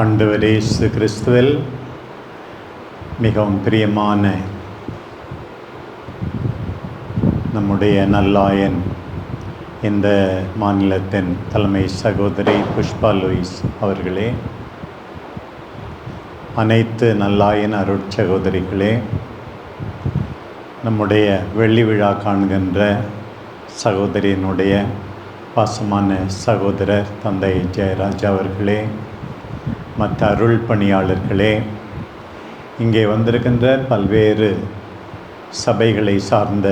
ஆண்டவர் இயேசு கிறிஸ்துவில் மிகவும் பிரியமான நம்முடைய நல்லாயன் இந்த மாநிலத்தின் தலைமை சகோதரி புஷ்பா லூயிஸ் அவர்களே, அனைத்து நல்லாயன் அருட்சகோதரிகளே, நம்முடைய வெள்ளி விழா காண்கின்ற சகோதரியினுடைய பாசமான சகோதரர் தந்தை ஜெயராஜ் அவர்களே, மற்ற அருள் பணியாளர்களே, இங்கே வந்திருக்கின்ற பல்வேறு சபைகளை சார்ந்த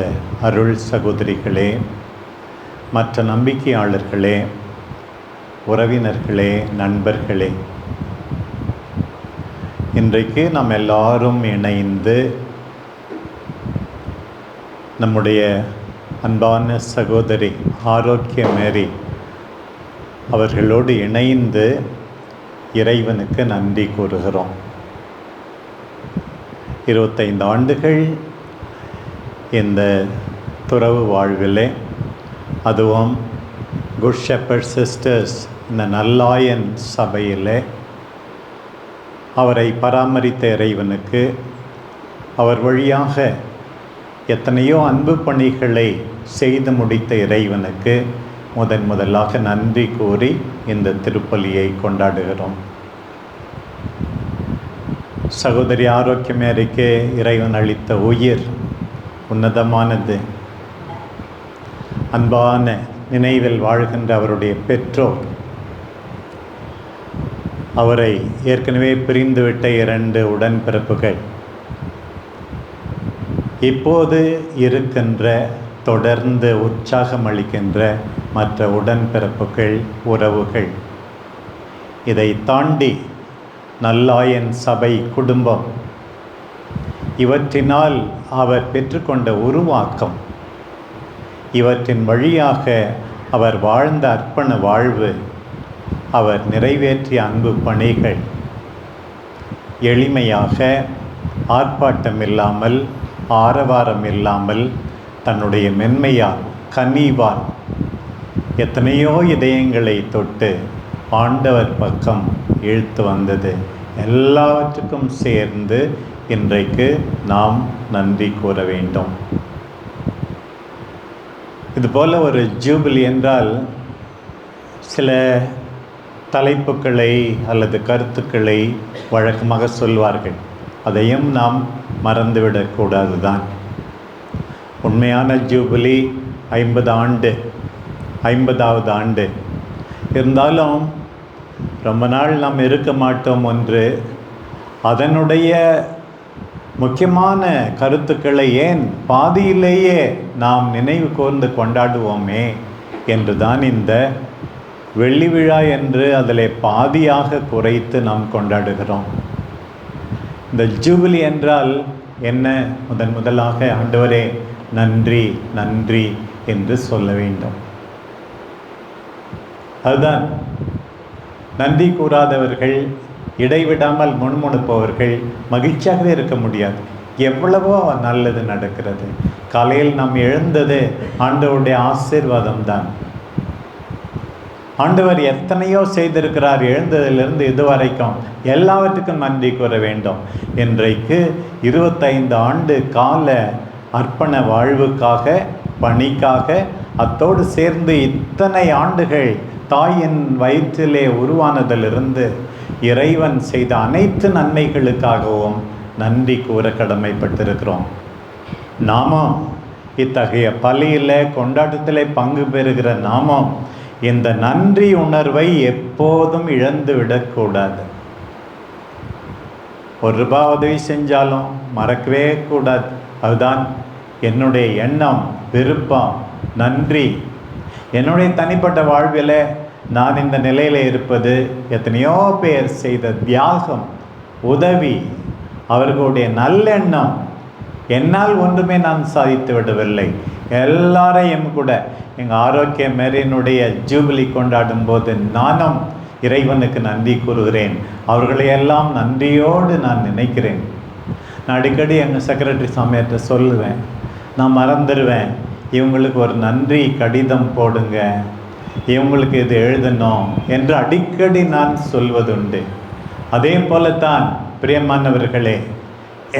அருள் சகோதரிகளே, மற்ற நம்பிக்கையாளர்களே, உறவினர்களே, நண்பர்களே, இன்றைக்கு நாம் எல்லாரும் இணைந்து நம்முடைய அன்பான சகோதரி ஆரோக்கிய மேரி அவர்களோடு இணைந்து இறைவனுக்கு நன்றி கூறுகிறோம். 25 ஆண்டுகள் இந்த துறவு வாழ்விலே, அதுவும் குட் ஷெப்பர்ட் சிஸ்டர்ஸ் இந்த நல்லாயன் சபையிலே அவரை பராமரித்த இறைவனுக்கு, அவர் வழியாக எத்தனையோ அன்பு பணிகளை செய்து முடித்த இறைவனுக்கு முதலாக நன்றி கூறி இந்த திருப்பலியை கொண்டாடுகிறோம். சகோதரி ஆரோக்கிய மேரிக்கு இறைவன் அளித்த உயிர் உன்னதமானது. அன்பான நினைவில் வாழ்கின்ற அவருடைய பெற்றோர், அவரை ஏற்கனவே பிரிந்துவிட்ட 2 உடன்பிறப்புகள், இப்போது இருக்கின்ற தொடர்ந்து உற்சாகம் அளிக்கின்ற மற்ற உடன்பிறப்புகள், உறவுகள், இதை தாண்டி நல்லாயன் சபை குடும்பம், இவற்றினால் அவர் பெற்றுக்கொண்ட உருவாக்கம், இவற்றின் வழியாக அவர் வாழ்ந்த அர்ப்பண வாழ்வு, அவர் நிறைவேற்றிய அன்பு பணிகள், எளிமையாக, ஆர்ப்பாட்டம் இல்லாமல், ஆரவாரம் இல்லாமல், தன்னுடைய மென்மையால், கனிவால் எத்தனையோ இதயங்களை தொட்டு ஆண்டவர் பக்கம் இழுத்து வந்தது. எல்லாவற்றுக்கும் சேர்ந்து இன்றைக்கு நாம் நன்றி கூற வேண்டும். இதுபோல் ஒரு ஜூபிலி என்றால் சில தலைப்புகளை அல்லது கருத்துக்களை வழக்கமாக சொல்வார்கள். அதையும் நாம் மறந்துவிடக்கூடாது தான். உண்மையான ஜூபிலி 50வது ஆண்டு இருந்தாலும் ரொம்ப நாள் நாம் இருக்க மாட்டோம் என்று அதனுடைய முக்கியமான கருத்துக்களை ஏன் பாதியிலேயே நாம் நினைவு கூர்ந்து கொண்டாடுவோமே என்று தான் இந்த வெள்ளி விழா என்று அதில் பாதியாக குறைத்து நாம் கொண்டாடுகிறோம். இந்த ஜூபிலி என்றால் என்ன? முதலாக ஆண்டவரே நன்றி நன்றி என்று சொல்ல வேண்டும். அதுதான். நன்றி கூறாதவர்கள், இடைவிடாமல் முணுமுணுப்பவர்கள் மகிழ்ச்சியாகவே இருக்க முடியாது. எவ்வளவோ நல்லது நடக்கிறது. காலையில் நாம் எழுந்தது ஆண்டவருடைய ஆசீர்வாதம் தான். ஆண்டவர் எத்தனையோ செய்திருக்கிறார். எழுந்ததிலிருந்து இதுவரைக்கும் எல்லாவற்றுக்கும் நன்றி கூற வேண்டும். இன்றைக்கு 25 ஆண்டு கால அர்ப்பண வாழ்வுக்காக, பணிக்காக, அத்தோடு சேர்ந்து இத்தனை ஆண்டுகள் தாயின் வயிற்றிலே உருவானதிலிருந்து இறைவன் செய்த அனைத்து நன்மைகளுக்காகவும் நன்றி கூற கடமைப்பட்டிருக்கிறோம். நாமும் இத்தகைய பலியில், கொண்டாட்டத்திலே பங்கு பெறுகிற நாமும் இந்த நன்றி உணர்வை எப்போதும் இழந்து விடக்கூடாது. ₹1 உதவி செஞ்சாலும் மறக்கவே கூடாது. அதுதான் என்னுடைய எண்ணம், விருப்பம், நன்றி. என்னுடைய தனிப்பட்ட வாழ்வில் நான் இந்த நிலையில் இருப்பது எத்தனையோ பேர் செய்த தியாகம், உதவி, அவர்களுடைய நல்லெண்ணம். என்னால் ஒன்றுமே நான் சாதித்து விடவில்லை. எல்லாரையும் கூட எங்கள் ஆரோக்கிய மேரியினுடைய ஜூபிலி கொண்டாடும் போது நானும் இறைவனுக்கு நன்றி கூறுகிறேன். அவர்களையெல்லாம் நன்றியோடு நான் நினைக்கிறேன். நான் அடிக்கடி எங்கள் செக்ரட்டரி சாமியார்கிட்ட சொல்லுவேன், நான் மறந்துடுவேன், இவங்களுக்கு ஒரு நன்றி கடிதம் போடுங்க, இவங்களுக்கு இது எழுதணும் என்று அடிக்கடி நான் சொல்வதுண்டு. அதே போலத்தான் பிரியமானவர்களே,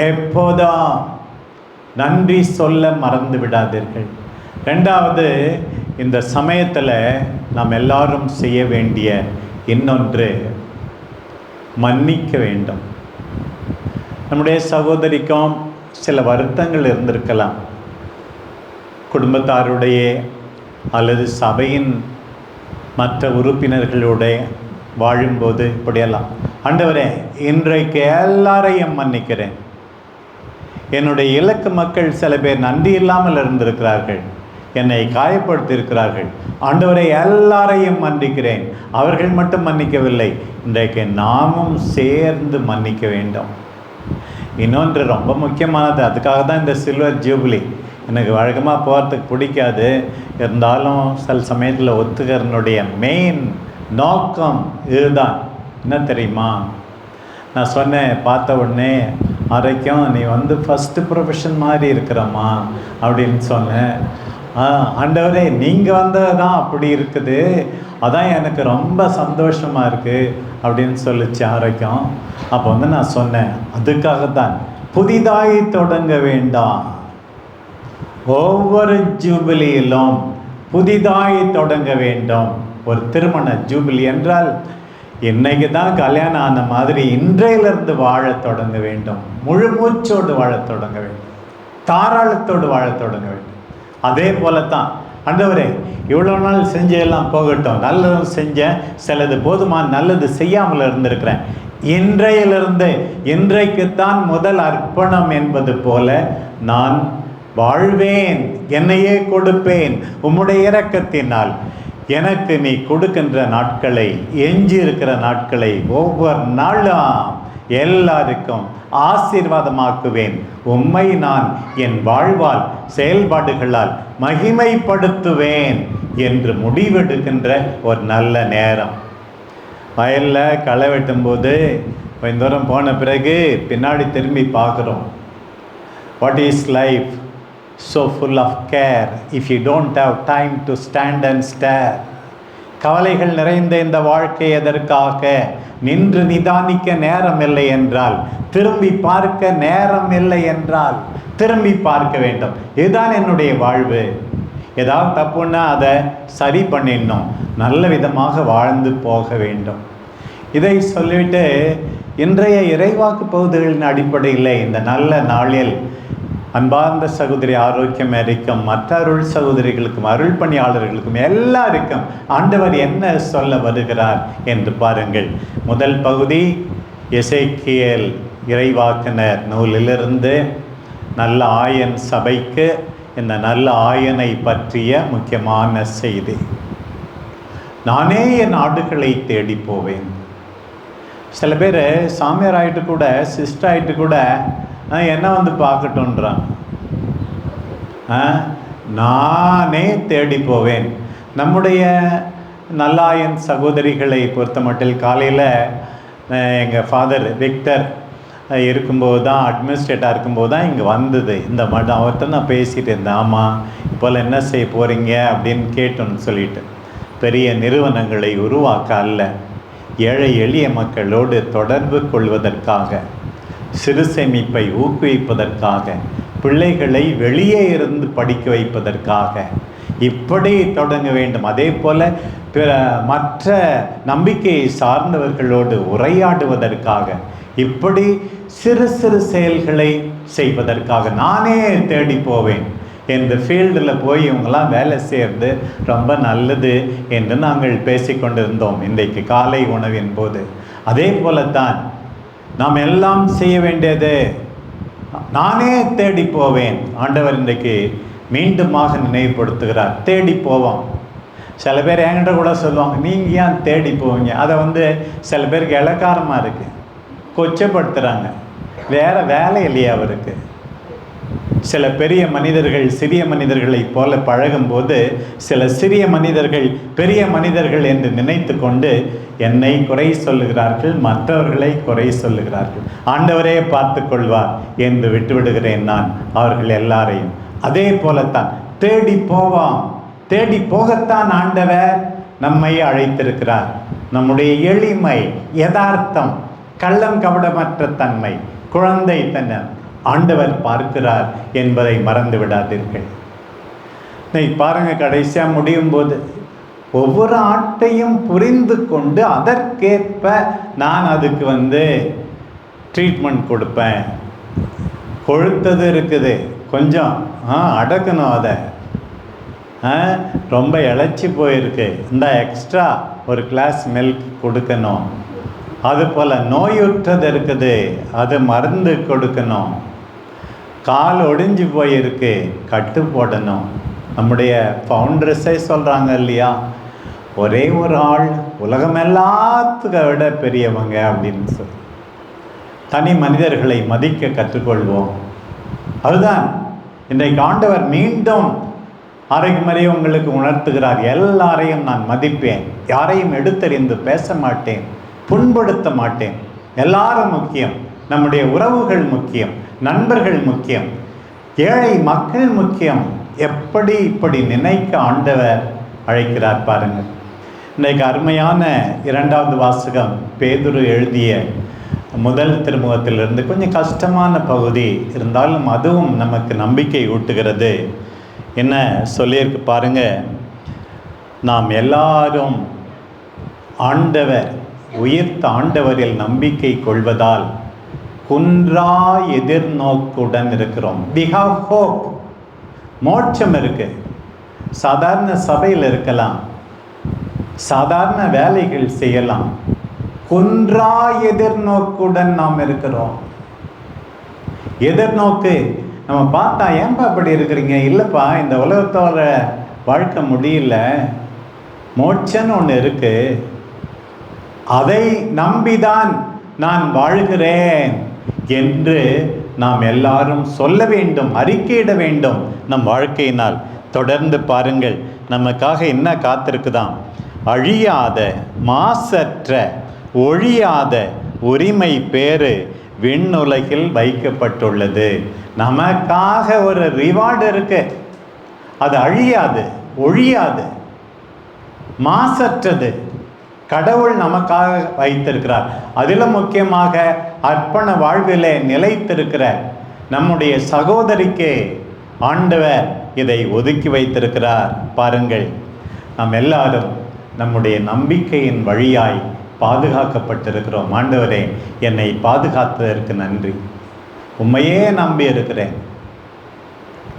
எப்போதும் நன்றி சொல்ல மறந்து விடாதீர்கள். ரெண்டாவது, இந்த சமயத்தில் நாம் எல்லாரும் செய்ய வேண்டிய இன்னொன்று, மன்னிக்க வேண்டும். நம்முடைய சகோதரிக்கும் சில வருத்தங்கள் இருந்திருக்கலாம், குடும்பத்தாருடைய அல்லது சபையின் மற்ற உறுப்பினர்களுடைய வாழும்போது இப்படியெல்லாம். ஆண்டவரே, இன்றைக்கு எல்லாரையும் மன்னிக்கிறேன். என்னுடைய இலக்கு மக்கள் சில பேர் நன்றி இல்லாமல் இருந்திருக்கிறார்கள், என்னை காயப்படுத்தியிருக்கிறார்கள். ஆண்டவரை எல்லாரையும் மன்னிக்கிறேன். அவர்கள் மட்டும் மன்னிக்கவில்லை, இன்றைக்கு நாமும் சேர்ந்து மன்னிக்க வேண்டும். இன்னொன்று ரொம்ப முக்கியமானது, அதுக்காக தான் இந்த சில்வர் ஜூபிலி. எனக்கு வழக்கமாக போகிறதுக்கு பிடிக்காது, இருந்தாலும் சில சமயத்தில் ஒத்துக்கிறனுடைய மெயின் நோக்கம் இதுதான். என்ன தெரியுமா, நான் சொன்னேன், பார்த்த உடனே அரைக்கும் நீ ஃபஸ்ட்டு ப்ரொஃபஷன் மாதிரி இருக்கிறம்மா அப்படின்னு சொன்னேன். ஆண்டவரே, நீங்கள் வந்தது தான் அப்படி இருக்குது, அதான் எனக்கு ரொம்ப சந்தோஷமாக இருக்குது அப்படின்னு சொல்லிச்சு ஆரோக்கியம். அப்போ நான் சொன்னேன், அதுக்காகத்தான் புதிதாய் தொடங்க வேண்டாம். ஒவ்வொரு ஜூபிலியிலும் புதிதாய் தொடங்க வேண்டும். ஒரு திருமண ஜூபிலி என்றால் இன்னைக்கு தான் கல்யாணம் ஆன மாதிரி இன்றையிலிருந்து வாழ தொடங்க வேண்டும். முழு மூச்சோடு வாழ தொடங்க வேண்டும், தாராளத்தோடு வாழ தொடங்க வேண்டும். அதே போலத்தான், ஆண்டவரே, இவ்வளோ நாள் செஞ்செல்லாம் போகட்டும், நல்லதும் செஞ்சேன், சிலது போதுமா, நல்லது செய்யாமல் இருந்திருக்கிறேன், இன்றையிலிருந்து இன்றைக்குத்தான் முதல் அர்ப்பணம் என்பது போல நான் வாழ்வேன், என்னையே கொடுப்பேன். உம்முடைய இரக்கத்தினால் எனக்கு நீ கொடுக்கின்ற நாட்களை, எஞ்சி இருக்கிற நாட்களை ஒவ்வொரு நாளும் எல்லாருக்கும் ஆசீர்வாதமாக்குவேன். உம்மை நான் என் வாழ்வால் செயல்பாடுகளால் மகிமைப்படுத்துவேன் என்று முடிவெடுக்கின்ற ஒரு நல்ல நேரம். வயலில் களை வெட்டும்போது கொஞ்ச தூரம் போன பிறகு பின்னாடி திரும்பி பார்க்குறோம். What is life so full of care if you don't have time to stand and stare. கவலைகள் நிறைந்த இந்த வாழ்க்கை எதற்காக? நின்று நிதானிக்க நேரம் இல்லை என்றால், திரும்பி பார்க்க நேரம் இல்லை என்றால் திரும்பி பார்க்க வேண்டும். இதுதான் என்னுடைய வாழ்வு. ஏதாவது தப்புன்னா அதை சரி பண்ணிடணும், நல்ல விதமாக வாழ்ந்து போக வேண்டும். இதை சொல்லிவிட்டு இன்றைய இறைவாக்கு பகுதிகளின் அடிப்படையில் இந்த நல்ல நாளில் அன்பார்ந்த சகோதரி ஆரோக்கியம் இருக்கும், மற்ற அருள் சகோதரிகளுக்கும், அருள் பணியாளர்களுக்கும் எல்லாருக்கும் ஆண்டவர் என்ன சொல்ல வருகிறார் என்று பாருங்கள். முதல் பகுதி எசேக்கியேல் இறைவாக்கினர் நூலிலிருந்து நல்ல ஆயன் சபைக்கு இந்த நல்ல ஆயனை பற்றிய முக்கியமான செய்தி. நானே என் ஆடுகளை தேடி போவேன். சில பேர் சாமியார் ஆகிட்டு கூட, சிஸ்டர் ஆகிட்டு கூட என்ன பார்க்கட்டுன்றான். நானே தேடி போவேன். நம்முடைய நல்லாயன் சகோதரிகளை பொறுத்த மட்டில் காலையில் எங்கள் ஃபாதர் விக்டர் இருக்கும்போது தான், அட்மினிஸ்ட்ரேட்டாக இருக்கும்போது தான் இங்கே வந்தது இந்த மடம். அவர்கிட்ட நான் பேசிகிட்டு இருந்தேன். ஆமாம், இப்போல்லாம் என்ன செய்ய போகிறீங்க அப்படின்னு கேட்டோன்னு சொல்லிட்டு. பெரிய நிறுவனங்களை உருவாக்க அல்ல, ஏழை எளிய மக்களோடு தொடர்பு கொள்வதற்காக, சிறு சேமிப்பை ஊக்குவிப்பதற்காக, பிள்ளைகளை வெளியே இருந்து படிக்க வைப்பதற்காக இப்படி தொடங்க வேண்டும். அதே போல் மற்ற நம்பிக்கையை சார்ந்தவர்களோடு உரையாடுவதற்காக, இப்படி சிறு சிறு செயல்களை செய்வதற்காக நானே தேடி போவேன். இந்த ஃபீல்டில் போய் இவங்களாம் வேலை செய்கிறது ரொம்ப நல்லது என்று நாங்கள் பேசிக்கொண்டிருந்தோம் இன்றைக்கு காலை உணவின் போது. அதே போலத்தான் நாம் எல்லாம் செய்ய வேண்டியது நானே தேடி போவேன். ஆண்டவர் இன்றைக்கு மீண்டுமாக நினைவுபடுத்துகிறார், தேடி போவோம். சில பேர் என்கிட்ட கூட சொல்லுவாங்க, நீங்கள் ஏன் தேடி போவீங்க? அதை சில பேருக்கு இலக்காரமாக இருக்குது, கொச்சப்படுத்துகிறாங்க. வேறு வேலை இல்லையா அவருக்கு? சில பெரிய மனிதர்கள் சிறிய மனிதர்களை போல பழகும்போது சில சிறிய மனிதர்கள் பெரிய மனிதர்கள் என்று நினைத்து கொண்டு என்னை குறை சொல்லுகிறார்கள், மற்றவர்களை குறை சொல்லுகிறார்கள். ஆண்டவரே பார்த்து கொள்வார் என்று விட்டுவிடுகிறேன் நான் அவர்கள் எல்லாரையும். அதே போலத்தான் தேடி போவோம். தேடி போகத்தான் ஆண்டவர் நம்மை அழைத்திருக்கிறார். நம்முடைய எளிமை, யதார்த்தம், கள்ளம் கபடமற்ற தன்மை, குழந்தை தன்னை ஆண்டவர் பார்க்கிறார் என்பதை மறந்து விடாதீர்கள். பாருங்க, கடைசியா முடியும் போது ஒவ்வொரு ஆட்டையும் புரிந்து கொண்டு அதற்கேற்ப நான் அதுக்கு ட்ரீட்மெண்ட் கொடுப்பேன். கொழுத்தது இருக்குது, கொஞ்சம் அடக்கணும், அதை ரொம்ப இழைச்சி போயிருக்கு, இந்த எக்ஸ்ட்ரா ஒரு கிளாஸ் மில்க் கொடுக்கணும். அதுபோல் நோயுற்றது இருக்குது, அது மருந்து கொடுக்கணும். கால் ஒடிஞ்சு போயிருக்கு, கட்டு போடணும். நம்முடைய ஃபவுண்டர்ஸே சொல்கிறாங்க இல்லையா, ஒரே ஒரு ஆள் உலகம் எல்லாத்துக்க விட பெரியவங்க அப்படின்னு சொல்லி. தனி மனிதர்களை மதிக்க கற்றுக்கொள்வோம். அதுதான் இன்றைக்கு ஆண்டவர் மீண்டும் அறைகுமறை உங்களுக்கு உணர்த்துகிறார். எல்லாரையும் நான் மதிப்பேன், யாரையும் எடுத்தறிந்து பேச மாட்டேன், புண்படுத்த மாட்டேன். எல்லாரும் முக்கியம், நம்முடைய உறவுகள் முக்கியம், நண்பர்கள் முக்கியம், ஏழை மக்கள் முக்கியம். இப்படி நினைக்க ஆண்டவர் அழைக்கிறார் பாருங்கள். இன்றைக்கு அருமையான 2வது வாசகம் பேதுரு எழுதிய முதல் திருமுகத்திலிருந்து கொஞ்சம் கஷ்டமான பகுதி இருந்தாலும் அதுவும் நமக்கு நம்பிக்கை ஊட்டுகிறது. என்ன சொல்லியிருக்கு பாருங்க, நாம் எல்லாரும் ஆண்டவர் உயிர்த்த ஆண்டவரில் நம்பிக்கை கொள்வதால் குன்றா எதிர்நோக்குடன் இருக்கிறோம். we have hope. மோட்சம் இருக்கு. சாதாரண சபையில் இருக்கலாம், சாதாரண வேலைகள் செய்யலாம். குன்றா எதிர்நோக்குடன் நாம் இருக்கிறோம். எதிர்நோக்கு நம்ம பார்த்தா, ஏன்பா அப்படி இருக்கிறீங்க? இல்லைப்பா, இந்த உலகத்தோட வாழ்க்கை முடியல, மோட்சன்னு ஒன்று இருக்கு, அதை நம்பிதான் நான் வாழ்கிறேன் என்று நாம் எல்லாரும் சொல்ல வேண்டும், அறிக்கையிட வேண்டும் நம் வாழ்க்கையினால். தொடர்ந்து பாருங்கள், நமக்காக என்ன காத்திருக்குதாம். அழியாத மாசற்ற ஒழியாத உரிமை பேறு விண்ணுலகில் வைக்கப்பட்டுள்ளது. நமக்காக ஒரு ரிவார்டு இருக்கு, அது அழியாது, ஒழியாது, மாசற்றது. கடவுள் நமக்காக வைத்திருக்கிறார். அதிலும் முக்கியமாக அர்ப்பண வாழ்விலே நிலைத்திருக்கிற நம்முடைய சகோதரிக்கு ஆண்டவர் இதை ஒதுக்கி வைத்திருக்கிறார். பாருங்கள், நாம் எல்லாரும் நம்முடைய நம்பிக்கையின் வழியாய் பாதுகாக்கப்பட்டிருக்கிறோம். ஆண்டவரே, என்னை பாதுகாத்ததற்கு நன்றி, உம்மையே நம்பி இருக்கிறேன்,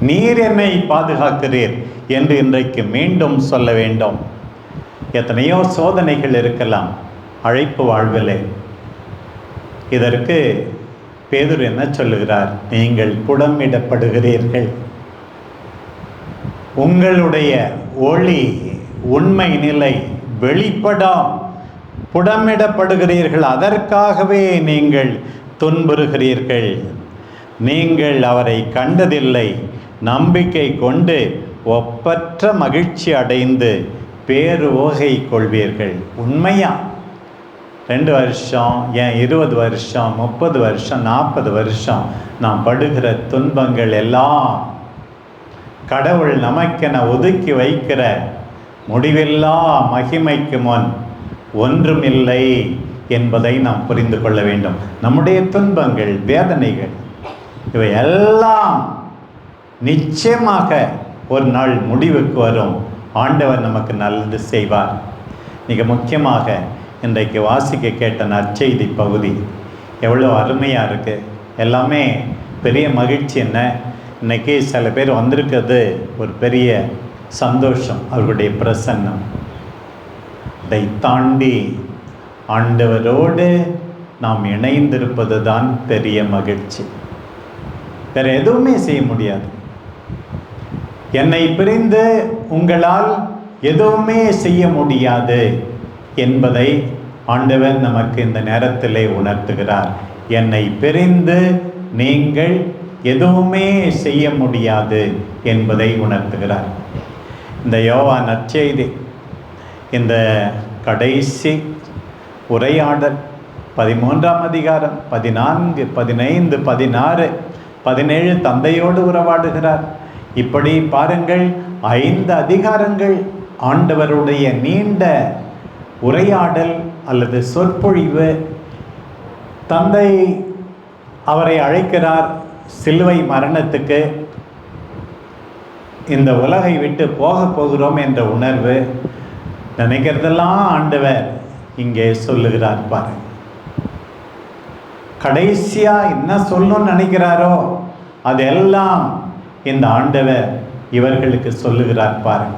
நீர் என்னை பாதுகாக்கிறீர் என்று இன்றைக்கு மீண்டும் சொல்ல வேண்டும். எத்தனையோ சோதனைகள் இருக்கலாம் அழைப்பு வாழ்விலே. இதற்கு பேதுரு என்ன சொல்லுகிறார்? நீங்கள் புடமிடப்படுகிறீர்கள், உங்களுடைய ஒளி உண்மை நிலை வெளிப்படாம், புடமிடப்படுகிறீர்கள், அதற்காகவே நீங்கள் துன்புறுகிறீர்கள். நீங்கள் அவரை கண்டதில்லை, நம்பிக்கை கொண்டு ஒப்பற்ற மகிழ்ச்சி அடைந்து பேரு ஓகை கொள்வீர்கள். உண்மையா 2 வருஷம், ஏன் 20 வருஷம், 30 வருஷம், 40 வருஷம் நாம் படுகிற துன்பங்கள் எல்லாம் கடவுள் நமக்கென ஒதுக்கி வைக்கிற முடிவில்லா மகிமைக்கு முன் ஒன்றுமில்லை என்பதை நாம் புரிந்து கொள்ள வேண்டும். நம்முடைய துன்பங்கள், வேதனைகள் இவை எல்லாம் நிச்சயமாக ஒரு நாள் முடிவுக்கு வரும். ஆண்டவர் நமக்கு நல்லது செய்வார். மிக முக்கியமாக இன்றைக்கு வாசிக்க கேட்ட நற்செய்தி பகுதி எவ்வளோ அருமையாக இருக்குது. எல்லாமே பெரிய மகிழ்ச்சி. என்ன, இன்றைக்கி சில பேர் வந்திருக்கிறது ஒரு பெரிய சந்தோஷம், அவர்களுடைய பிரசன்னம். இதை தாண்டி ஆண்டவரோடு நாம் இணைந்திருப்பது தான் பெரிய மகிழ்ச்சி. வேறு எதுவுமே செய்ய முடியாது. என்னை பிரிந்து உங்களால் எதுவுமே செய்ய முடியாது என்பதை ஆண்டவர் நமக்கு இந்த நேரத்திலே உணர்த்துகிறார். என்னை பிரிந்து நீங்கள் எதுவுமே செய்ய முடியாது என்பதை உணர்த்துகிறார். இந்த யோவான் நற்செய்தி இந்த கடைசி உரையாடல் 13ஆம் அதிகாரம் 14, 15, 16, 17 தந்தையோடு உறவாடுகிறார். இப்படி பாருங்கள், 5 அதிகாரங்கள் ஆண்டவருடைய நீண்ட உரையாடல் அல்லது சொற்பொழிவு. தந்தை அவரை அழைக்கிறார் சிலுவை மரணத்துக்கு. இந்த உலகை விட்டு போகிறோம் என்ற உணர்வு, நினைக்கிறதெல்லாம் ஆண்டவர் இங்கே சொல்லுகிறார் பாரு. கடைசியா என்ன சொல்லணும்னு நினைக்கிறாரோ அதெல்லாம் இந்த ஆண்டவர் இவர்களுக்கு சொல்லுகிறார் பாரு.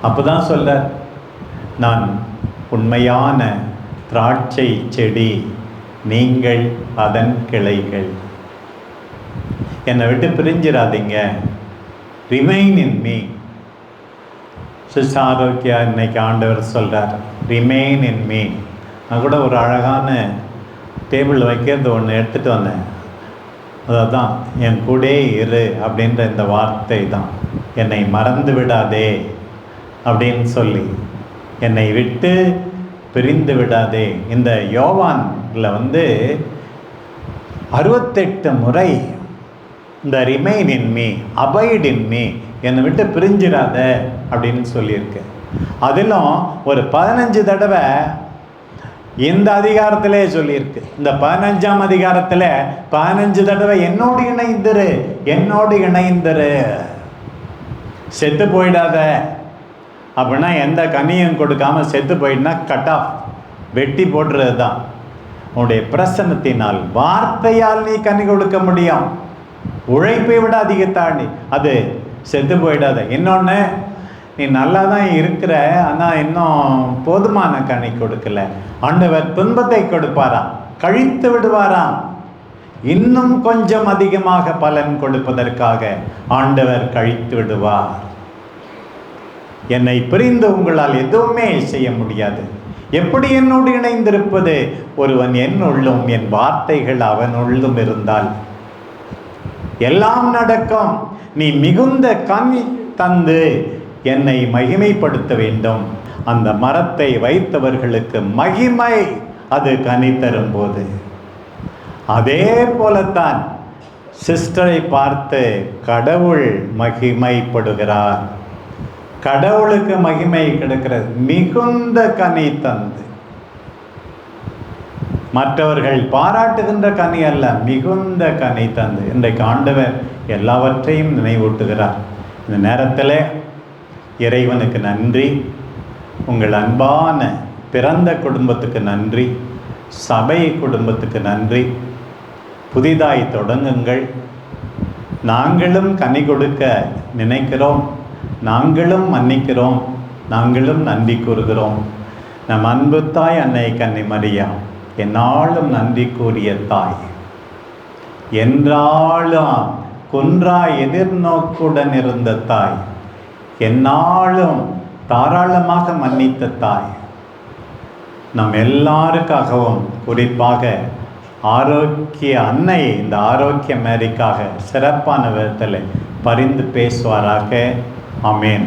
அப்போதான் சொல்ல, நான் உண்மையான திராட்சை செடி, நீங்கள் அதன் கிளைகள். என்னை விட்டு பிரிஞ்சிடாதீங்க. Remain in me. ஆரோக்கியா இன்னைக்கு ஆண்டவர் சொல்கிறார், ரிமைன் இன் மீ. நான் கூட ஒரு அழகான டேபிள் வைக்கிறது ஒன்று எடுத்துகிட்டு வந்தேன். அதான் என் கூட இரு அப்படின்ற இந்த வார்த்தை தான். என்னை மறந்து விடாதே அப்படின்னு சொல்லி, என்னை விட்டு பிரிந்து விடாதே. இந்த யோவான்ல 68 முறை இந்த remain in me, abide in me, என்னை விட்டு பிரிஞ்சிடாத அப்படின்னு சொல்லியிருக்கு. அதிலும் ஒரு 15 தடவை இந்த அதிகாரத்திலே சொல்லியிருக்கு. இந்த 15ஆம் அதிகாரத்தில் 15 தடவை என்னோடு இணைந்துரு, என்னோடு இணைந்துரு, செத்து போயிடாத. அப்படின்னா எந்த கனியும் கொடுக்காம செத்து போயிடுனா கட் ஆஃப், வெட்டி போடுறது தான். உன்னுடைய பிரசன்னத்தினால், வார்த்தையால் நீ கனி கொடுக்க முடியும். உழைப்பை விட அதிக தாண்டி அது செத்து போயிடாத. இன்னொன்று, நீ நல்லா தான் இருக்கிற, ஆனால் இன்னும் போதுமான கனி கொடுக்கல. ஆண்டவர் துன்பத்தை கொடுப்பாராம், கழித்து விடுவாராம். இன்னும் கொஞ்சம் அதிகமாக பலன் கொடுப்பதற்காக ஆண்டவர் கழித்து விடுவார். என்னை பிரிந்து உங்களால் எதுவுமே செய்ய முடியாது. எப்படி என்னோடு இணைந்திருப்பது? ஒருவன் என்னுள்ளும் என் வார்த்தைகள் அவனுள்ளும் இருந்தால் எல்லாம் நடக்கும். நீ மிகுந்த கனி தந்து என்னை மகிமைப்படுத்த வேண்டும். அந்த மரத்தை வைத்தவர்களுக்கு மகிமை, அது கனி தரும்போது. அதே போலத்தான் சிஸ்டரை பார்த்து கடவுள் மகிமைப்படுகிறார். கடவுளுக்கு மகிமை கிடைக்கிறது மிகுந்த கனி தந்து. மற்றவர்கள் பாராட்டுகின்ற கனி அல்ல, மிகுந்த கனி தந்து. இன்றைக்கு ஆண்டவர் எல்லாவற்றையும் நினைவூட்டுகிறார். இந்த நேரத்தில் இறைவனுக்கு நன்றி, உங்கள் அன்பான பிறந்த குடும்பத்துக்கு நன்றி, சபை குடும்பத்துக்கு நன்றி. புதிதாய் தொடங்குங்கள். நாங்களும் கனி கொடுக்க நினைக்கிறோம், நாங்களும் மன்னிக்கிறோம், நாங்களும் நன்றி கூறுகிறோம். நம் அன்பு தாய் அன்னை கன்னி மரியா, என்னாலும் நன்றி கூறிய தாய், என்றாலும் குன்றா எதிர்நோக்குடன் இருந்த தாய், என்னாலும் தாராளமாக மன்னித்த தாய், நம் எல்லாருக்காகவும் குறிப்பாக ஆரோக்கிய அன்னை, இந்த ஆரோக்கிய மேரிக்காக சிறப்பான விதத்தில் பரிந்து பேசுவாராக. ஆமேன்.